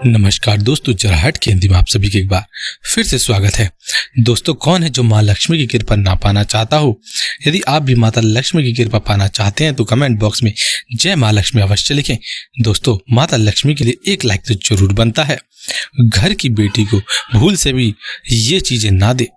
नमस्कार दोस्तों, जराहट की हिंदी में आप सभी के एक बार फिर से स्वागत है। दोस्तों, कौन है जो माँ लक्ष्मी की कृपा ना पाना चाहता हो? यदि आप भी माता लक्ष्मी की कृपा पाना चाहते हैं तो कमेंट बॉक्स में जय माँ लक्ष्मी अवश्य लिखें। दोस्तों, माता लक्ष्मी के लिए एक लाइक तो जरूर बनता है। घर की बेटी को भूल से भी ये चीजें ना दे,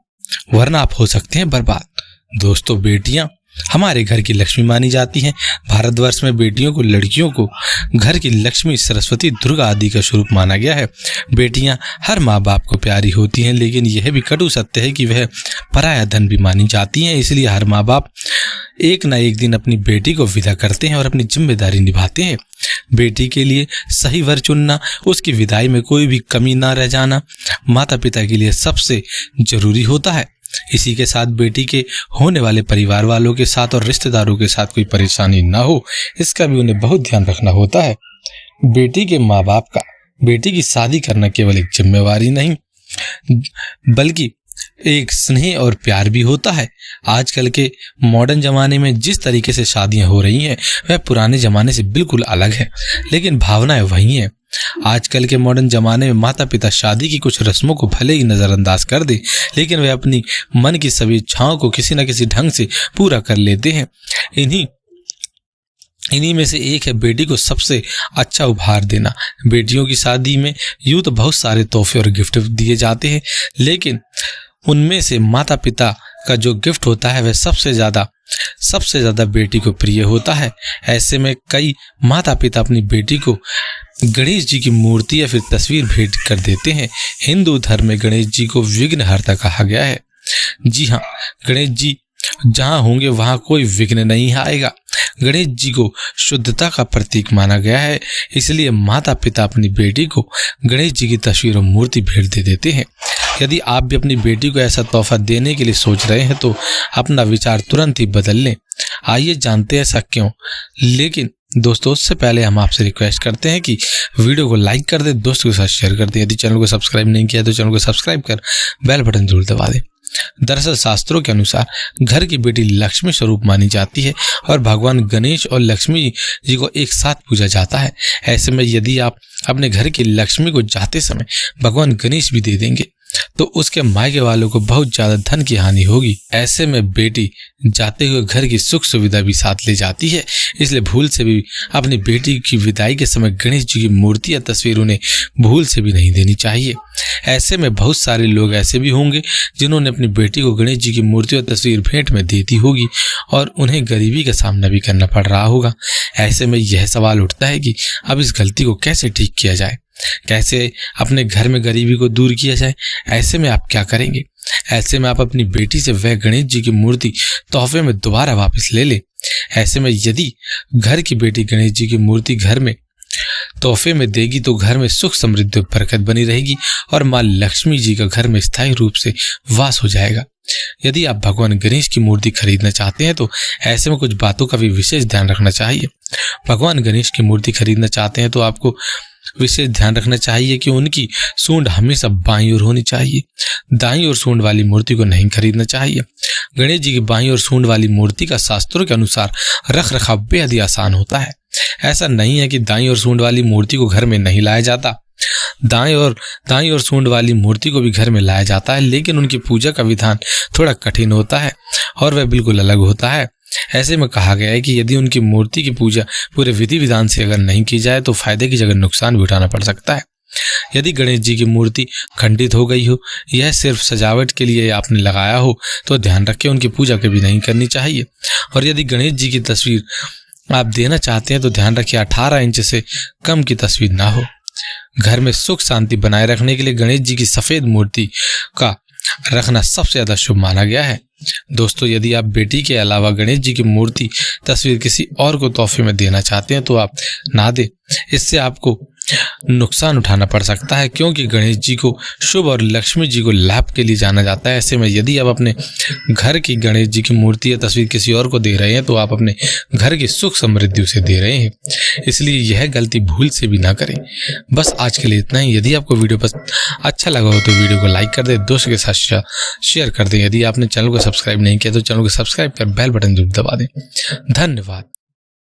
वरना आप हो सकते हैं बर्बाद। दोस्तों, बेटियां हमारे घर की लक्ष्मी मानी जाती हैं। भारतवर्ष में बेटियों को, लड़कियों को घर की लक्ष्मी, सरस्वती, दुर्गा आदि का स्वरूप माना गया है। बेटियां हर माँ बाप को प्यारी होती हैं, लेकिन यह भी कटु सत्य है कि वह पराया धन भी मानी जाती हैं। इसलिए हर माँ बाप एक न एक दिन अपनी बेटी को विदा करते हैं और अपनी जिम्मेदारी निभाते हैं। बेटी के लिए सही वर चुनना, उसकी विदाई में कोई भी कमी ना रह जाना माता पिता के लिए सबसे जरूरी होता है। इसी के साथ बेटी के होने वाले परिवार वालों के साथ और रिश्तेदारों के साथ कोई परेशानी ना हो, इसका भी उन्हें बहुत ध्यान रखना होता है। बेटी के माँ बाप का बेटी की शादी करना केवल एक जिम्मेवारी नहीं, बल्कि एक स्नेह और प्यार भी होता है। आजकल के मॉडर्न जमाने में जिस तरीके से शादियां हो रही हैं वह पुराने जमाने से बिल्कुल अलग है, लेकिन भावनाएं वही हैं। आजकल के मॉडर्न जमाने में माता पिता शादी की कुछ रस्मों को भले ही नजरअंदाज कर दे, लेकिन वे अपनी मन की सभी इच्छाओं को किसी न किसी ढंग से पूरा कर लेते हैं। इन्हीं में से एक है बेटी को सबसे अच्छा उपहार देना। बेटियों की शादी में यूं तो बहुत सारे तोहफे और गिफ्ट दिए जाते हैं, लेकिन उनमें से माता पिता का जो गिफ्ट होता है वह सबसे ज्यादा बेटी को प्रिय होता है। ऐसे में कई माता पिता अपनी बेटी को गणेश जी की मूर्ति या फिर तस्वीर भेंट कर देते हैं। हिंदू धर्म में गणेश जी को विघ्नहर्ता कहा गया है। जी हाँ, गणेश जी जहाँ होंगे वहाँ कोई विघ्न नहीं आएगा। गणेश जी को शुद्धता का प्रतीक माना गया है, इसलिए माता पिता अपनी बेटी को गणेश जी की तस्वीर और मूर्ति भेंट दे देते हैं। यदि आप भी अपनी बेटी को ऐसा तोहफा देने के लिए सोच रहे हैं तो अपना विचार तुरंत ही बदल लें। आइए जानते हैं ऐसा क्यों। लेकिन दोस्तों, उससे पहले हम आपसे रिक्वेस्ट करते हैं कि वीडियो को लाइक कर दें, दोस्तों के साथ शेयर कर दें। यदि चैनल को सब्सक्राइब नहीं किया तो चैनल को सब्सक्राइब कर बेल बटन जरूर दबा दें। दरअसल शास्त्रों के अनुसार घर की बेटी लक्ष्मी स्वरूप मानी जाती है और भगवान गणेश और लक्ष्मी जी को एक साथ पूजा जाता है। ऐसे में यदि आप अपने घर की लक्ष्मी को जाते समय भगवान गणेश भी दे देंगे तो उसके मायके वालों को बहुत ज्यादा धन की हानि होगी। ऐसे में बेटी जाते हुए घर की सुख सुविधा भी साथ ले जाती है, इसलिए भूल से भी अपनी बेटी की विदाई के समय गणेश जी की मूर्ति या तस्वीर उन्हें भूल से भी नहीं देनी चाहिए। ऐसे में बहुत सारे लोग ऐसे भी होंगे जिन्होंने अपनी बेटी को गणेश जी की मूर्ति और तस्वीर भेंट में दी थी होगी और उन्हें गरीबी का सामना भी करना पड़ रहा होगा। ऐसे में यह सवाल उठता है कि अब इस गलती को कैसे ठीक किया जाए, कैसे अपने घर में गरीबी को दूर किया जाए। ऐसे में आप क्या करेंगे? ऐसे में आप अपनी बेटी से वह गणेश जी की मूर्ति तोहफे में दोबारा वापस ले लें। ऐसे में यदि घर की बेटी गणेश जी की मूर्ति घर में तोहफे में देगी तो घर में सुख समृद्धि और बरकत बनी रहेगी और माँ लक्ष्मी जी का घर में स्थायी रूप से वास हो जाएगा। यदि आप भगवान गणेश की मूर्ति खरीदना चाहते हैं तो ऐसे में कुछ बातों का भी विशेष ध्यान रखना चाहिए। भगवान गणेश की मूर्ति खरीदना चाहते हैं तो आपको विशेष ध्यान रखना चाहिए कि उनकी सूंड हमेशा बाईं ओर होनी चाहिए। दाईं ओर सूंड वाली मूर्ति को नहीं खरीदना चाहिए। गणेश जी की बाईं ओर सूंड वाली मूर्ति का शास्त्रों के अनुसार रख रखाव बेहद ही आसान होता है। ऐसा नहीं है कि दाईं ओर सूंड वाली मूर्ति को घर में नहीं लाया जाता। दाईं ओर सूंड वाली मूर्ति को भी घर में लाया जाता है, लेकिन उनकी पूजा का विधान थोड़ा कठिन होता है और वह बिल्कुल अलग होता है। ऐसे में कहा गया है कि यदि उनकी मूर्ति की पूजा पूरे विधि विधान से अगर नहीं की जाए तो फायदे की जगह नुकसान भी उठाना पड़ सकता है। यदि गणेश जी की मूर्ति खंडित हो गई हो, यह सिर्फ सजावट के लिए आपने लगाया हो, तो ध्यान रखें उनकी पूजा कभी नहीं करनी चाहिए। और यदि गणेश जी की तस्वीर आप देना चाहते हैं तो ध्यान रखिए 18 इंच से कम की तस्वीर ना हो। घर में सुख शांति बनाए रखने के लिए गणेश जी की सफेद मूर्ति का रखना सबसे ज्यादा शुभ माना गया है। दोस्तों, यदि आप बेटी के अलावा गणेश जी की मूर्ति तस्वीर किसी और को तोहफे में देना चाहते हैं तो आप ना दें। इससे आपको नुकसान उठाना पड़ सकता है, क्योंकि गणेश जी को शुभ और लक्ष्मी जी को लाभ के लिए जाना जाता है। ऐसे में यदि आप अपने घर की गणेश जी की मूर्ति या तस्वीर किसी और को दे रहे हैं तो आप अपने घर की सुख समृद्धि उसे दे रहे हैं, इसलिए यह गलती भूल से भी ना करें। बस आज के लिए इतना ही। यदि आपको वीडियो अच्छा लगा हो तो वीडियो को लाइक कर दें, दोस्तों के साथ शेयर कर दें। यदि आपने चैनल को सब्सक्राइब नहीं किया तो चैनल को सब्सक्राइब कर बेल बटन जरूर दबा दें। धन्यवाद।